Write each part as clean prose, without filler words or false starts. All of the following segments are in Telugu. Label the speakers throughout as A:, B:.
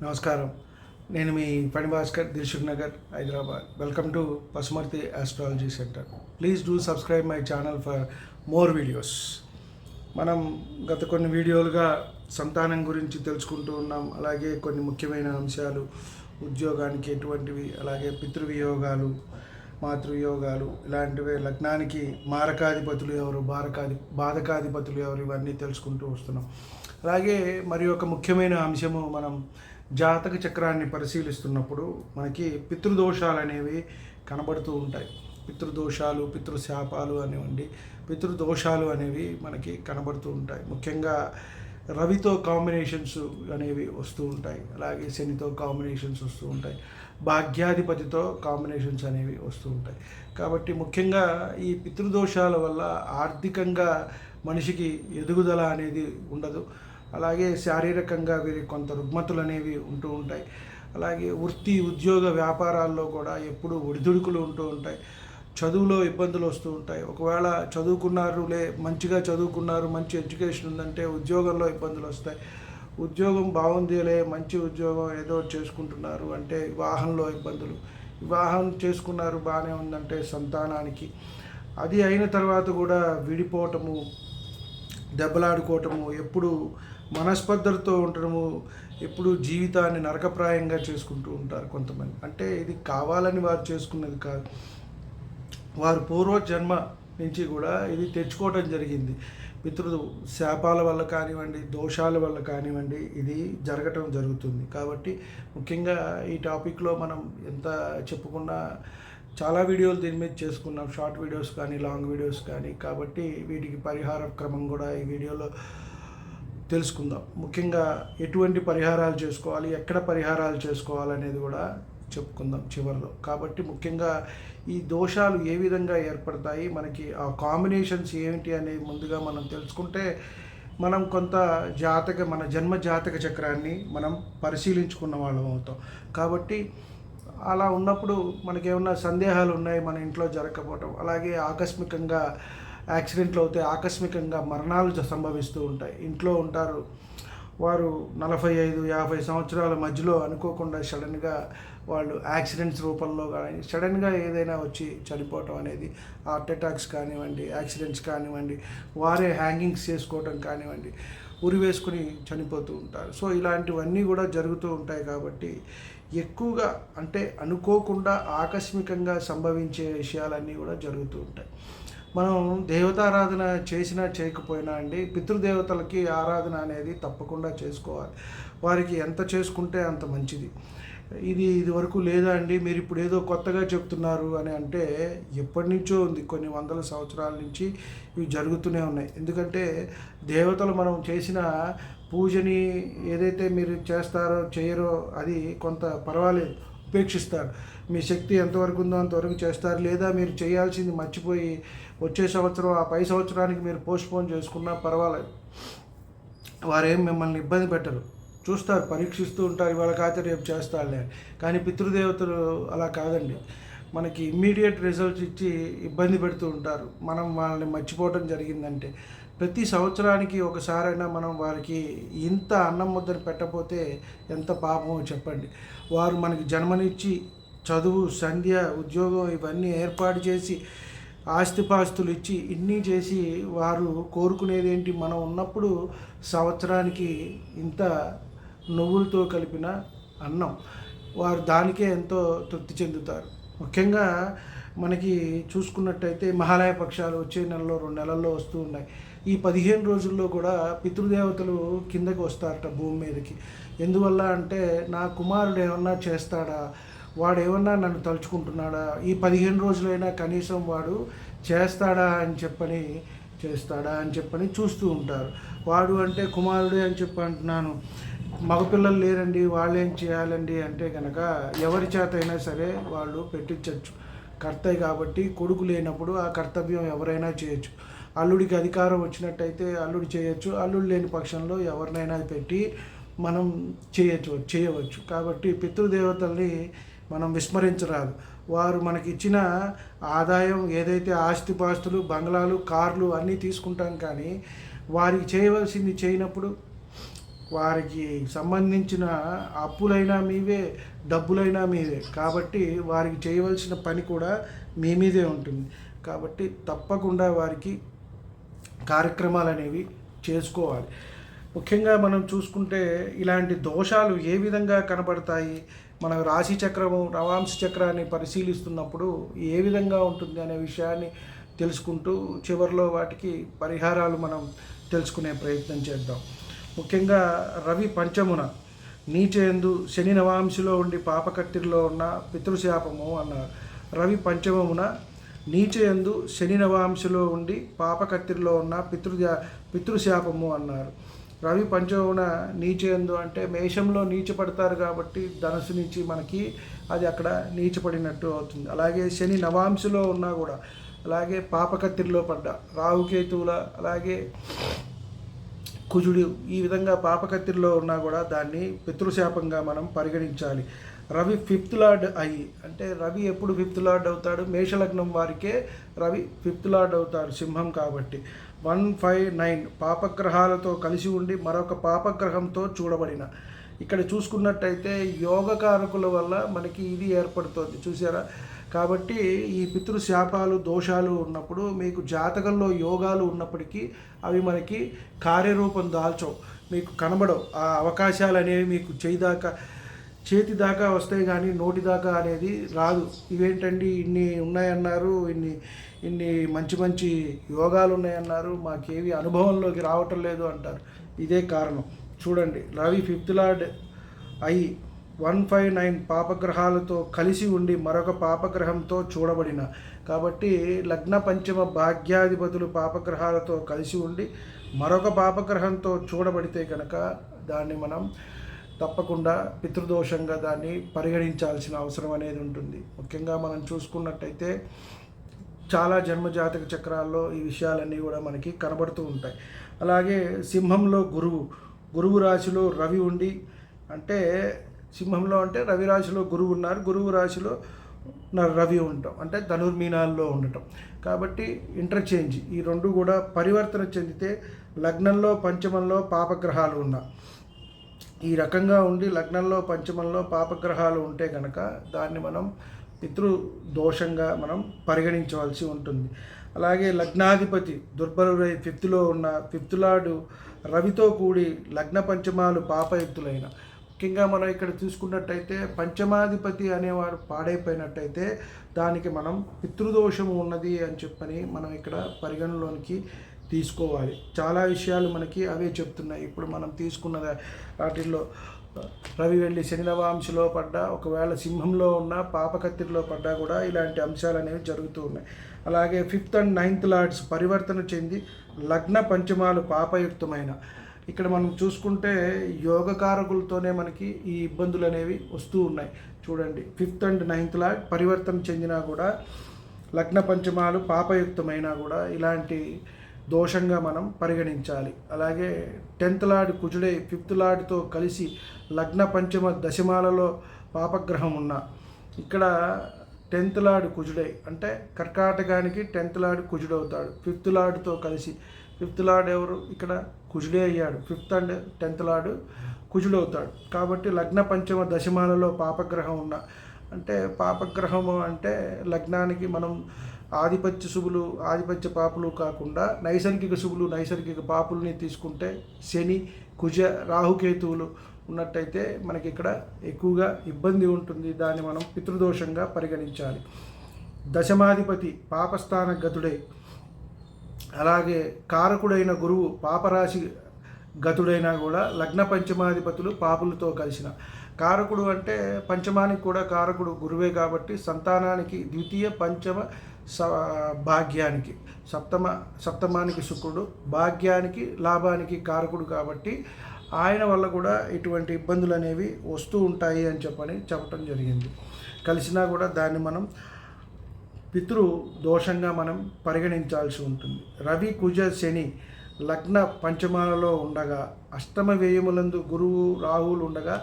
A: నమస్కారం. నేను మీ పని Bhaskar, Dilsukh Nagar, Hyderabad. Welcome to Pasumarthi astrology centre. Please do subscribe my channel for more videos. మనం గత కొన్ని వీడియోలుగా సంతానం గురించి తెలుసుకుంటూ ఉన్నాం. అలాగే కొన్ని ముఖ్యమైన అంశాలు, ఉద్యోగానికి ఎటువంటివి, అలాగే పితృవియోగాలు, మాతృవియోగాలు, ఇలాంటివే లగ్నానికి మారకాధిపతులు ఎవరు, బాధకాధిపతులు ఎవరు, ఇవన్నీ తెలుసుకుంటూ వస్తున్నాం. అలాగే మరి ఒక ముఖ్యమైన అంశము, మనం జాతక చక్రాన్ని పరిశీలిస్తున్నప్పుడు మనకి పితృదోషాలు అనేవి కనబడుతూ ఉంటాయి. పితృదోషాలు, పితృశాపాలు అనేవండి, పితృదోషాలు అనేవి మనకి కనబడుతూ ఉంటాయి. ముఖ్యంగా రవితో కాంబినేషన్స్ అనేవి వస్తూ ఉంటాయి. అలాగే శనితో కాంబినేషన్స్ వస్తూ ఉంటాయి. భాగ్యాధిపతితో కాంబినేషన్స్ అనేవి వస్తూ ఉంటాయి. కాబట్టి ముఖ్యంగా ఈ పితృదోషాల వల్ల ఆర్థికంగా మనిషికి ఎదుగుదల అనేది ఉండదు. అలాగే శారీరకంగా వీరికి కొంత రుగ్మతులు అనేవి ఉంటూ ఉంటాయి. అలాగే వృత్తి, ఉద్యోగ, వ్యాపారాల్లో కూడా ఎప్పుడూ ఒడిదుడుకులు ఉంటూ ఉంటాయి. చదువులో ఇబ్బందులు వస్తూ ఉంటాయి. ఒకవేళ మంచిగా చదువుకున్నారు, మంచి ఎడ్యుకేషన్ ఉందంటే ఉద్యోగంలో ఇబ్బందులు వస్తాయి. ఉద్యోగం బాగుందిలే, మంచి ఉద్యోగం ఏదో చేసుకుంటున్నారు అంటే వివాహంలో ఇబ్బందులు. వివాహం చేసుకున్నారు బాగానే ఉందంటే సంతానానికి, అది అయిన తర్వాత కూడా విడిపోవటము, దెబ్బలాడుకోవటము, ఎప్పుడు మనస్పర్ధలతో ఉండటము, ఎప్పుడు జీవితాన్ని నరకప్రాయంగా చేసుకుంటూ ఉంటారు కొంతమంది. అంటే ఇది కావాలని వారు చేసుకున్నది కాదు, వారు పూర్వజన్మ నుంచి కూడా ఇది తెచ్చుకోవటం జరిగింది. పితృ శాపాల వల్ల కానివ్వండి, దోషాల వల్ల కానివ్వండి, ఇది జరగటం జరుగుతుంది. కాబట్టి ముఖ్యంగా ఈ టాపిక్లో మనం ఎంత చెప్పుకున్నా, చాలా వీడియోలు దీని మీద చేసుకున్నాం, షార్ట్ వీడియోస్ కానీ లాంగ్ వీడియోస్ కానీ. కాబట్టి వీటికి పరిహార క్రమం కూడా ఈ వీడియోలో తెలుసుకుందాం. ముఖ్యంగా ఎటువంటి పరిహారాలు చేసుకోవాలి, ఎక్కడ పరిహారాలు చేసుకోవాలనేది కూడా చెప్పుకుందాం చివరిలో. కాబట్టి ముఖ్యంగా ఈ దోషాలు ఏ విధంగా ఏర్పడతాయి, మనకి ఆ కాంబినేషన్స్ ఏమిటి అనేది ముందుగా మనం తెలుసుకుంటే మనం కొంత మన జన్మ జాతక చక్రాన్ని మనం పరిశీలించుకున్న వాళ్ళం అవుతాం. కాబట్టి అలా ఉన్నప్పుడు మనకేమన్నా సందేహాలు ఉన్నాయి, మన ఇంట్లో జరగకపోవటం, అలాగే ఆకస్మికంగా యాక్సిడెంట్లు అవుతాయి, ఆకస్మికంగా మరణాలు సంభవిస్తూ ఉంటాయి. ఇంట్లో ఉంటారు వారు 45-50 సంవత్సరాల మధ్యలో అనుకోకుండా సడన్గా వాళ్ళు యాక్సిడెంట్స్ రూపంలో కానీ సడన్గా ఏదైనా వచ్చి చనిపోవటం అనేది, హార్ట్ అటాక్స్ కానివ్వండి, యాక్సిడెంట్స్ కానివ్వండి, వారే హ్యాంగింగ్స్ చేసుకోవటం కానివ్వండి, ఉరి వేసుకుని చనిపోతూ ఉంటారు. సో ఇలాంటివన్నీ కూడా జరుగుతూ ఉంటాయి. కాబట్టి ఎక్కువగా అంటే అనుకోకుండా ఆకస్మికంగా సంభవించే విషయాలన్నీ కూడా జరుగుతూ ఉంటాయి. మనం దేవతారాధన చేసినా చేయకపోయినా అండి, పితృదేవతలకి ఆరాధన అనేది తప్పకుండా చేసుకోవాలి. వారికి ఎంత చేసుకుంటే అంత మంచిది. ఇది వరకు లేదా అండి, మీరు ఇప్పుడు ఏదో కొత్తగా చెప్తున్నారు అని అంటే, ఎప్పటి నుంచో ఉంది, కొన్ని వందల సంవత్సరాల నుంచి ఇవి జరుగుతూనే ఉన్నాయి. ఎందుకంటే దేవతలు మనం చేసిన పూజని ఏదైతే మీరు చేస్తారో చేయరో అది కొంత పర్వాలేదు, ఉపేక్షిస్తారు. మీ శక్తి ఎంతవరకు ఉందో అంతవరకు చేస్తారు. లేదా మీరు చేయాల్సింది మర్చిపోయి వచ్చే సంవత్సరం, ఆ పై సంవత్సరానికి మీరు పోస్ట్పోన్ చేసుకున్నా పర్వాలేదు, వారేం మిమ్మల్ని ఇబ్బంది పెట్టరు. చూస్తారు, పరీక్షిస్తూ ఉంటారు, ఇవాళ కాకపోతే రేపు చేస్తారులే. కానీ పితృదేవతలు అలా కాదండి, మనకి ఇమ్మీడియట్ రిజల్ట్స్ ఇచ్చి ఇబ్బంది పెడుతూ ఉంటారు. మనం వాళ్ళని మర్చిపోవడం జరిగిందంటే ప్రతి సంవత్సరానికి ఒకసారైనా మనం వారికి ఇంత అన్నం ముద్దను పెట్టకపోతే ఎంత పాపమో చెప్పండి. వారు మనకి జన్మనిచ్చి చదువు, సంధ్య, ఉద్యోగం ఇవన్నీ ఏర్పాటు చేసి, ఆస్తిపాస్తులు ఇచ్చి, ఇన్ని చేసి వారు కోరుకునేది ఏంటి, మనం ఉన్నప్పుడు సంవత్సరానికి ఇంత నువ్వులతో కలిపిన అన్నం, వారు దానికే ఎంతో తృప్తి చెందుతారు. ముఖ్యంగా మనకి చూసుకున్నట్టయితే మహాలయ పక్షాలు వచ్చే నెలలో 2 నెలల్లో వస్తూ ఉన్నాయి. ఈ 15 రోజుల్లో కూడా పితృదేవతలు కిందకి వస్తారట భూమి మీదకి. ఎందువల్ల అంటే, నా కుమారుడు ఏమన్నా చేస్తాడా, వాడు ఏమన్నా నన్ను తలుచుకుంటున్నాడా, ఈ 15 రోజులైనా కనీసం వాడు చేస్తాడా అని చెప్పని చూస్తూ ఉంటారు. వాడు అంటే కుమారుడే అని చెప్పి అంటున్నాను, మగపిల్లలు లేరండి, వాళ్ళు ఏం చేయాలండి అంటే కనుక ఎవరి చేత అయినా సరే వాళ్ళు పెట్టించవచ్చు. కర్తయ్య కాబట్టి కొడుకు లేనప్పుడు ఆ కర్తవ్యం ఎవరైనా చేయొచ్చు. అల్లుడికి అధికారం వచ్చినట్టయితే అల్లుడు చేయొచ్చు, అల్లుడు లేని పక్షంలో ఎవరినైనా పెట్టి మనం చేయవచ్చు. కాబట్టి పితృదేవతల్ని మనం విస్మరించరాదు. వారు మనకి ఇచ్చిన ఆదాయం ఏదైతే ఆస్తిపాస్తులు, బంగ్లాలు, కార్లు అన్నీ తీసుకుంటాం, కానీ వారికి చేయవలసింది చేయనప్పుడు వారికి సంబంధించిన అప్పులైనా మీవే, డబ్బులైనా మీవే. కాబట్టి వారికి చేయవలసిన పని కూడా మీ మీదే ఉంటుంది. కాబట్టి తప్పకుండా వారికి కార్యక్రమాలు అనేవి చేసుకోవాలి. ముఖ్యంగా మనం చూసుకుంటే ఇలాంటి దోషాలు ఏ విధంగా కనబడతాయి, మన రాశి చక్రము నవాంశ చక్రాన్ని పరిశీలిస్తున్నప్పుడు ఏ విధంగా ఉంటుంది అనే విషయాన్ని తెలుసుకుంటూ చివరిలో వాటికి పరిహారాలు మనం తెలుసుకునే ప్రయత్నం చేద్దాం. ముఖ్యంగా రవి పంచమున నీచయందు శని నవాంశలో ఉండి పాపకత్తిరిలో ఉన్న పితృశాపము అన్నారు. రవి పంచమమున నీచయందు శని నవాంశలో ఉండి పాపకత్తిరిలో ఉన్న పితృశాపము అన్నారు. రవి పంచమమున నీచయందు అంటే మేషంలో నీచపడతారు కాబట్టి ధనుసు నుంచి మనకి అది అక్కడ నీచపడినట్టు అవుతుంది. అలాగే శని నవాంశలో ఉన్నా కూడా, అలాగే పాపకత్తిరిలో పడ్డ రాహుకేతువుల, అలాగే కుజుడు ఈ విధంగా పాపకత్తిరిలో ఉన్నా కూడా దాన్ని పితృశాపంగా మనం పరిగణించాలి. రవి ఫిఫ్త్ లార్డ్ అయ్యి, అంటే రవి ఎప్పుడు ఫిఫ్త్ లార్డ్ అవుతాడు? మేషలగ్నం వారికే రవి ఫిఫ్త్ లార్డ్ అవుతాడు, సింహం కాబట్టి. 159 పాపగ్రహాలతో కలిసి ఉండి మరొక పాపగ్రహంతో చూడబడిన. ఇక్కడ చూసుకున్నట్టయితే యోగకారకుల వల్ల మనకి ఇది ఏర్పడుతుంది, చూసారా? కాబట్టి ఈ పితృశాపాలు దోషాలు ఉన్నప్పుడు మీకు జాతకంలో యోగాలు ఉన్నప్పటికీ అవి మనకి కార్యరూపం దాల్చవు, మీకు కనబడవు. ఆ అవకాశాలు అనేవి మీకు చేతి దాకా వస్తాయి కానీ నోటి దాకా అనేది రాదు. ఇవేంటండి ఇన్ని ఉన్నాయన్నారు, ఇన్ని మంచి మంచి యోగాలు ఉన్నాయన్నారు, మాకేవి అనుభవంలోకి రావటం లేదు అంటారు. ఇదే కారణం. చూడండి, రవి ఫిఫ్త్ లార్డ్ అయి 159 పాపగ్రహాలతో కలిసి ఉండి మరొక పాపగ్రహంతో చూడబడిన. కాబట్టి లగ్న పంచమ భాగ్యాధిపతులు పాపగ్రహాలతో కలిసి ఉండి మరొక పాపగ్రహంతో చూడబడితే కనుక దాన్ని మనం తప్పకుండా పితృదోషంగా దాన్ని పరిగణించాల్సిన అవసరం అనేది ఉంటుంది. ముఖ్యంగా మనం చూసుకున్నట్టయితే చాలా జన్మజాతక చక్రాల్లో ఈ విషయాలన్నీ కూడా మనకి కనబడుతూ ఉంటాయి. అలాగే సింహంలో గురువు రాశిలో రవి ఉండి, అంటే సింహంలో అంటే రవి రాశిలో గురువు ఉన్నారు, గురువు రాశిలో రవి ఉండటం అంటే ధనుర్మీనాల్లో ఉండటం. కాబట్టి ఇంటర్చేంజ్ ఈ రెండు కూడా పరివర్తన చెందితే లగ్నంలో పంచమంలో పాపగ్రహాలు ఉన్నా ఈ రకంగా ఉండి లగ్నంలో పంచమంలో పాపగ్రహాలు ఉంటే కనుక దాన్ని మనం పితృదోషంగా మనం పరిగణించవలసి ఉంటుంది. అలాగే లగ్నాధిపతి దుర్బలుడై ఫిఫ్త్లో ఉన్న ఫిఫ్త్ లార్డు రవితో కూడి లగ్న పంచమాలు పాపయుక్తులైన. ముఖ్యంగా మనం ఇక్కడ చూసుకున్నట్టయితే పంచమాధిపతి అనేవాడు పాడైపోయినట్టయితే దానికి మనం పితృదోషము ఉన్నది అని చెప్పని మనం ఇక్కడ పరిగణలోనికి తీసుకోవాలి. చాలా విషయాలు మనకి అవే చెప్తున్నాయి. ఇప్పుడు మనం తీసుకున్న వాటిల్లో రవి వెళ్ళి శని నవాంశలో పడ్డా, ఒకవేళ సింహంలో ఉన్న పాపకత్తిరిలో పడ్డా కూడా ఇలాంటి అంశాలు అనేవి జరుగుతూ ఉన్నాయి. అలాగే 5th and 9th లార్డ్స్ పరివర్తన చెంది లగ్న పంచమాలు పాపయుక్తమైన. ఇక్కడ మనం చూసుకుంటే యోగకారకులతోనే మనకి ఈ ఇబ్బందులు అనేవి వస్తూ ఉన్నాయి. చూడండి, 5th and 9th లార్డ్ పరివర్తన చెందినా కూడా లగ్న పంచమాలు పాపయుక్తమైనా కూడా ఇలాంటి దోషంగా మనం పరిగణించాలి. అలాగే 10th లార్డ్ కుజుడై 5th లార్డ్తో కలిసి లగ్న పంచమ దశమాలలో పాపగ్రహం ఉన్న. ఇక్కడ 10th లార్డ్ కుజుడై అంటే కర్కాటకానికి 10th లార్డ్ కుజుడవుతాడు 5th లార్డ్తో కలిసి. 5th లార్డ్ ఎవరు? ఇక్కడ కుజుడే అయ్యాడు. 5th and 10th lord కుజుడవుతాడు. కాబట్టి లగ్న పంచమ దశమాలలో పాపగ్రహం ఉన్న. అంటే పాపగ్రహము అంటే లగ్నానికి మనం ఆధిపత్య శుభులు ఆధిపత్య పాపులు కాకుండా నైసర్గిక శుభులు నైసర్గిక పాపుల్ని తీసుకుంటే శని కుజ రాహుకేతువులు ఉన్నట్టయితే మనకి ఇక్కడ ఎక్కువగా ఇబ్బంది ఉంటుంది. దాన్ని మనం పితృదోషంగా పరిగణించాలి. దశమాధిపతి పాపస్థాన గతుడై, అలాగే కారకుడైన గురువు పాపరాశి గతుడైనా కూడా లగ్న పంచమాధిపతులు పాపులతో కలిసిన. కారకుడు అంటే పంచమానికి కూడా కారకుడు గురువే కాబట్టి సంతానానికి ద్వితీయ పంచమ భాగ్యానికి సప్తమానికి శుక్రుడు, భాగ్యానికి లాభానికి కారకుడు కాబట్టి ఆయన వల్ల కూడా ఇటువంటి ఇబ్బందులు అనేవి వస్తూ ఉంటాయి అని చెప్పడం జరిగింది. కలిసినా కూడా దాన్ని మనం పితృ దోషంగా మనం పరిగణించాల్సి ఉంటుంది. రవి కుజ శని లగ్న పంచమాలలో ఉండగా అష్టమ వ్యయములందు గురువు రాహువులు ఉండగా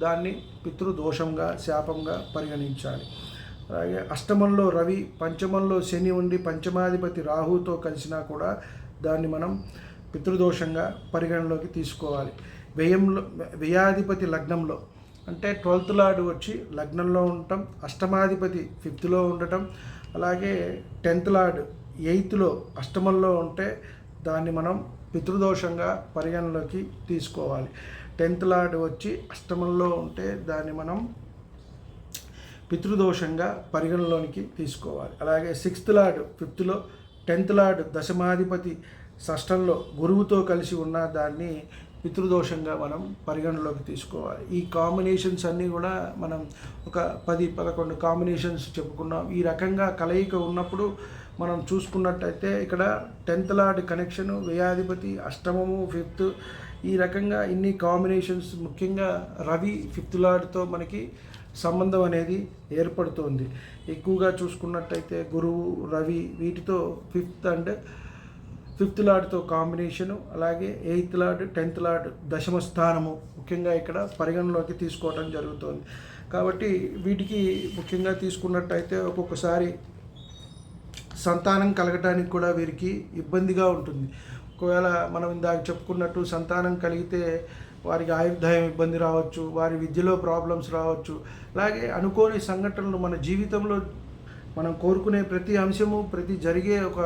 A: దాన్ని పితృదోషంగా శాపంగా పరిగణించాలి. అలాగే అష్టమంలో రవి పంచమంలో శని ఉండి పంచమాధిపతి రాహుతో కలిసినా కూడా దాన్ని మనం పితృదోషంగా పరిగణలోకి తీసుకోవాలి. వ్యయంలో వ్యయాధిపతి లగ్నంలో అంటే 12th లార్డ్ వచ్చి లగ్నంలో ఉండటం, అష్టమాధిపతి 5th ఉండటం, అలాగే 10th లార్డ్ 8th అష్టమంలో ఉంటే దాన్ని మనం పితృదోషంగా పరిగణలోకి తీసుకోవాలి. 10th లార్డ్ వచ్చి అష్టమంలో ఉంటే దాన్ని మనం పితృదోషంగా పరిగణలోనికి తీసుకోవాలి. అలాగే 6th lord 5th, 10th lord దశమాధిపతి షష్టంలో గురువుతో కలిసి ఉన్న దాన్ని పితృదోషంగా మనం పరిగణలోకి తీసుకోవాలి. ఈ కాంబినేషన్స్ అన్నీ కూడా మనం ఒక 10-11 కాంబినేషన్స్ చెప్పుకున్నాం. ఈ రకంగా కలయిక ఉన్నప్పుడు మనం చూసుకున్నట్టయితే ఇక్కడ 10th లార్డ్ కనెక్షన్, వ్యయాధిపతి అష్టమము 5th, ఈ రకంగా ఇన్ని కాంబినేషన్స్, ముఖ్యంగా రవి 5th లార్డ్తో మనకి సంబంధం అనేది ఏర్పడుతోంది. ఎక్కువగా చూసుకున్నట్టయితే గురువు, రవి వీటితో 5th లార్డ్తో కాంబినేషను, అలాగే 8th లార్డ్, 10th లార్డ్ దశమ స్థానము ముఖ్యంగా ఇక్కడ పరిగణలోకి తీసుకోవడం జరుగుతుంది. కాబట్టి వీటికి ముఖ్యంగా తీసుకున్నట్టయితే ఒక్కొక్కసారి సంతానం కలగటానికి కూడా వీరికి ఇబ్బందిగా ఉంటుంది. ఒకవేళ మనం ఇందాక చెప్పుకున్నట్టు సంతానం కలిగితే వారికి ఆయుర్దాయం ఇబ్బంది రావచ్చు, వారి విద్యలో ప్రాబ్లమ్స్ రావచ్చు. అలాగే అనుకోని సంఘటనలు మన జీవితంలో మనం కోరుకునే ప్రతి అంశము, ప్రతి జరిగే ఒక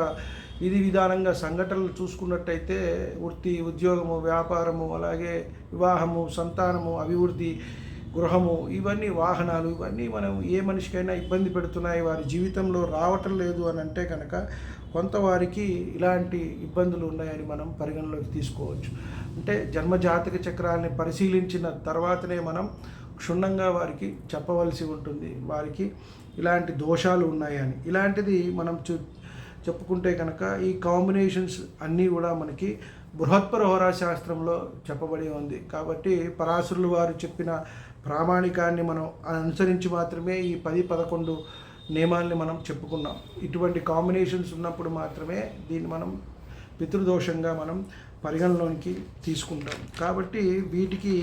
A: విధానంగా సంఘటనలు చూసుకున్నట్టయితే వృత్తి, ఉద్యోగము, వ్యాపారము, అలాగే వివాహము, సంతానము, అభివృద్ధి, గృహము, ఇవన్నీ వాహనాలు, ఇవన్నీ మనం ఏ మనిషికైనా ఇబ్బంది పెడుతున్నాయి, వారి జీవితంలో రావటం లేదు అని అంటే కనుక కొంతవారికి ఇలాంటి ఇబ్బందులు ఉన్నాయని మనం పరిగణలోకి తీసుకోవచ్చు. అంటే జన్మజాతక చక్రాలని పరిశీలించిన తర్వాతనే మనం క్షుణ్ణంగా వారికి చెప్పవలసి ఉంటుంది, వారికి ఇలాంటి దోషాలు ఉన్నాయని. ఇలాంటిది మనం చెప్పుకుంటే కనుక ఈ కాంబినేషన్స్ అన్నీ కూడా మనకి బృహత్పర హోరాశాస్త్రంలో చెప్పబడి ఉంది. కాబట్టి పరాశరులు వారు చెప్పిన ప్రామాణికాన్ని మనం అనుసరించి మాత్రమే ఈ 10-11 నియమాల్ని మనం చెప్పుకున్నాం. ఇటువంటి కాంబినేషన్స్ ఉన్నప్పుడు మాత్రమే దీన్ని మనం పితృదోషంగా మనం పరిగణలోనికి తీసుకుంటాం. కాబట్టి వీటికి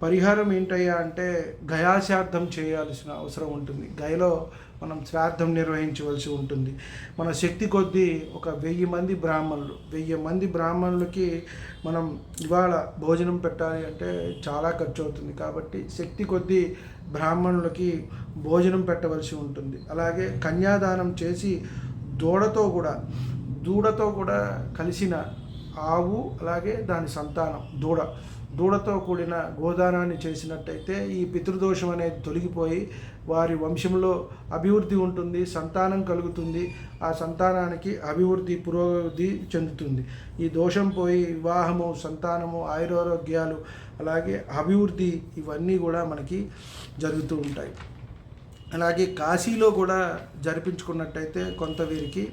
A: పరిహారం ఏంటయ్యా అంటే గయాశ్రాద్ధం చేయాల్సిన అవసరం ఉంటుంది. గయలో మనం శ్రాద్ధం నిర్వహించవలసి ఉంటుంది. మన శక్తి కొద్దీ ఒక 1000 మంది బ్రాహ్మణులు, 1000 మంది బ్రాహ్మణులకి మనం ఇవాళ భోజనం పెట్టాలి అంటే చాలా ఖర్చు అవుతుంది. కాబట్టి శక్తి కొద్దీ బ్రాహ్మణులకి భోజనం పెట్టవలసి ఉంటుంది. అలాగే కన్యాదానం చేసి దూడతో కూడా కలిసిన ఆవు, అలాగే దాని సంతానం దూడతో కూడిన గోదానాన్ని చేసినట్టయితే ఈ పితృదోషం అనేది తొలగిపోయి వారి వంశంలో అభివృద్ధి ఉంటుంది, సంతానం కలుగుతుంది. ఆ సంతానానికి అభివృద్ధి, పురోగతి చెందుతుంది. ఈ దోషం పోయి వివాహము, సంతానము, ఆయురారోగ్యాలు, అలాగే అభివృద్ధి, ఇవన్నీ కూడా మనకి జరుగుతూ ఉంటాయి. అలాగే కాశీలో కూడా జరిపించుకున్నట్టయితే కొంత వీరికి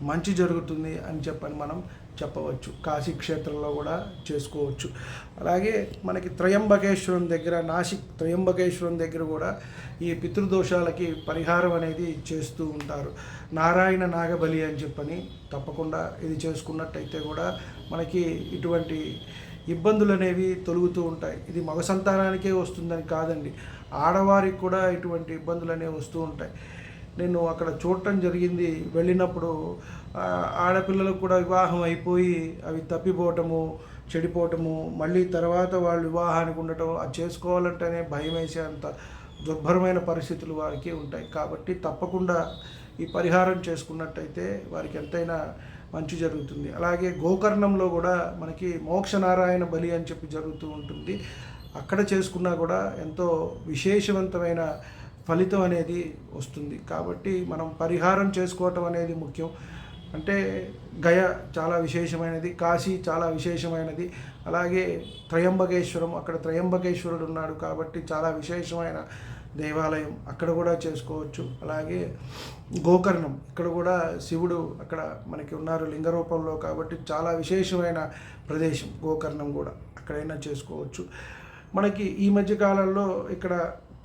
A: మంచి జరుగుతుంది అని చెప్పని మనం చెప్పవచ్చు. కాశీ క్షేత్రంలో కూడా చేసుకోవచ్చు. అలాగే మనకి త్రయంబకేశ్వరం దగ్గర, నాసిక్ త్రయంబకేశ్వరం దగ్గర కూడా ఈ పితృదోషాలకి పరిహారం అనేది చేస్తూ ఉంటారు. నారాయణ నాగబలి అని చెప్పని తప్పకుండా ఇది చేసుకున్నట్టయితే కూడా మనకి ఇటువంటి ఇబ్బందులు అనేవి తొలుగుతూ ఉంటాయి. ఇది మగ సంతానానికే వస్తుందని కాదండి, ఆడవారికి కూడా ఇటువంటి ఇబ్బందులు అనేవి వస్తూ ఉంటాయి. నేను అక్కడ చూడటం జరిగింది. వెళ్ళినప్పుడు ఆడపిల్లలకు కూడా వివాహం అయిపోయి అవి తప్పిపోవటము, చెడిపోవటము, మళ్ళీ తర్వాత వాళ్ళు వివాహానికి ఉండటం, అది చేసుకోవాలంటేనే భయం వేసే అంత దుర్భరమైన పరిస్థితులు వారికి ఉంటాయి. కాబట్టి తప్పకుండా ఈ పరిహారం చేసుకున్నట్టయితే వారికి ఎంతైనా మంచి జరుగుతుంది. అలాగే గోకర్ణంలో కూడా మనకి మోక్షనారాయణ బలి అని చెప్పి జరుగుతూ ఉంటుంది. అక్కడ చేసుకున్నా కూడా ఎంతో విశేషవంతమైన ఫలితం అనేది వస్తుంది. కాబట్టి మనం పరిహారం చేసుకోవటం అనేది ముఖ్యం. అంటే గయ చాలా విశేషమైనది, కాశీ చాలా విశేషమైనది, అలాగే త్రయంబకేశ్వరం, అక్కడ త్రయంబకేశ్వరుడు ఉన్నాడు కాబట్టి చాలా విశేషమైన దేవాలయం, అక్కడ కూడా చేసుకోవచ్చు. అలాగే గోకర్ణం, ఇక్కడ కూడా శివుడు అక్కడ మనకి ఉన్నారు లింగ రూపంలో, కాబట్టి చాలా విశేషమైన ప్రదేశం గోకర్ణం కూడా, అక్కడైనా చేసుకోవచ్చు. మనకి ఈ మధ్యకాలంలో ఇక్కడ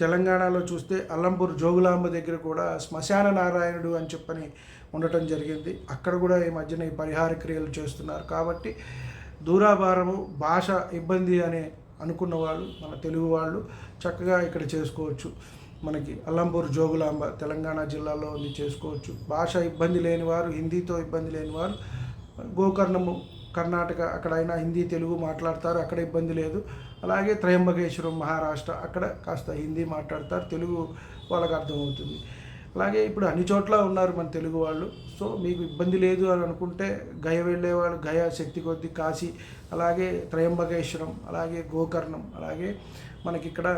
A: తెలంగాణలో చూస్తే అల్లంపూర్ జోగులాంబ దగ్గర కూడా శ్మశాన నారాయణుడు అని చెప్పని ఉండటం జరిగింది. అక్కడ కూడా ఈ మధ్యన ఈ పరిహార క్రియలు చేస్తున్నారు. కాబట్టి దూరాభారము, భాష ఇబ్బంది అని అనుకున్న వాళ్ళు, మన తెలుగు వాళ్ళు చక్కగా ఇక్కడ చేసుకోవచ్చు. మనకి అల్లంపూర్ జోగులాంబ తెలంగాణ జిల్లాలో ఉంది, చేసుకోవచ్చు. భాష ఇబ్బంది లేనివారు, హిందీతో ఇబ్బంది లేనివారు గోకర్ణము కర్ణాటక అక్కడైనా హిందీ తెలుగు మాట్లాడతారు, అక్కడ ఇబ్బంది లేదు. అలాగే త్రయంబకేశ్వరం మహారాష్ట్ర అక్కడ కాస్త హిందీ మాట్లాడతారు, తెలుగు వాళ్ళకి అర్థమవుతుంది. అలాగే ఇప్పుడు అన్ని చోట్ల ఉన్నారు మన తెలుగు వాళ్ళు. సో మీకు ఇబ్బంది లేదు అని అనుకుంటే గయ వెళ్ళేవాళ్ళు గయ, శక్తి కొద్ది కాశీ, అలాగే త్రయంబకేశ్వరం, అలాగే గోకర్ణం, అలాగే మనకిక్కడ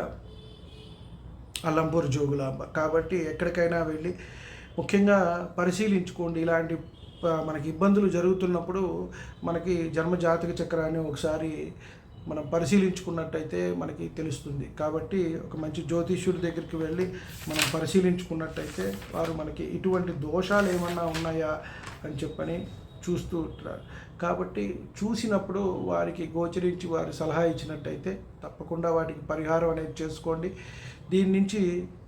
A: అల్లంపూర్ జోగులాంబ. కాబట్టి ఎక్కడికైనా వెళ్ళి ముఖ్యంగా పరిశీలించుకోండి. ఇలాంటి మనకి ఇబ్బందులు జరుగుతున్నప్పుడు మనకి జన్మజాతక చక్రాన్ని ఒకసారి మనం పరిశీలించుకున్నట్టయితే మనకి తెలుస్తుంది. కాబట్టి ఒక మంచి జ్యోతిష్యుడి దగ్గరికి వెళ్ళి మనం పరిశీలించుకున్నట్టయితే వారు మనకి ఇటువంటి దోషాలు ఏమన్నా ఉన్నాయా అని చెప్పని చూస్తూ ఉంటారు. కాబట్టి చూసినప్పుడు వారికి గోచరించి వారి సలహా ఇచ్చినట్టయితే తప్పకుండా వాటికి పరిహారం అనేది చేసుకోండి. దీని నుంచి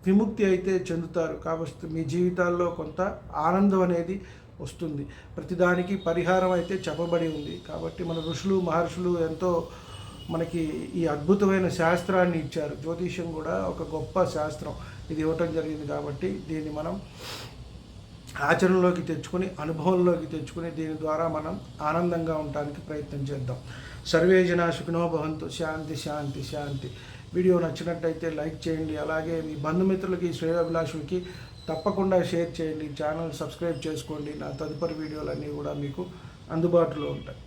A: విముక్తి అయితే చెందుతారు. కాబట్టి మీ జీవితాల్లో కొంత ఆనందం అనేది వస్తుంది. ప్రతిదానికి పరిహారం అయితే చెప్పబడి ఉంది. కాబట్టి మన ఋషులు మహర్షులు ఎంతో మనకి ఈ అద్భుతమైన శాస్త్రాన్ని ఇచ్చారు. జ్యోతిష్యం కూడా ఒక గొప్ప శాస్త్రం, ఇది ఇవ్వటం జరిగింది. కాబట్టి దీన్ని మనం ఆచరణలోకి తెచ్చుకొని, అనుభవంలోకి తెచ్చుకొని దీని ద్వారా మనం ఆనందంగా ఉండడానికి ప్రయత్నం చేద్దాం. సర్వే జనా సుఖినో భవంతు. శాంతి శాంతి శాంతి. వీడియో నచ్చినట్టయితే లైక్ చేయండి. అలాగే మీ బంధుమిత్రులకి, శ్రేయోభిలాషులకి తప్పకుండా షేర్ చేయండి. ఛానల్ సబ్స్క్రైబ్ చేసుకోండి. నా తదుపరి వీడియోలన్నీ కూడా మీకు అందుబాటులో ఉంటాయి.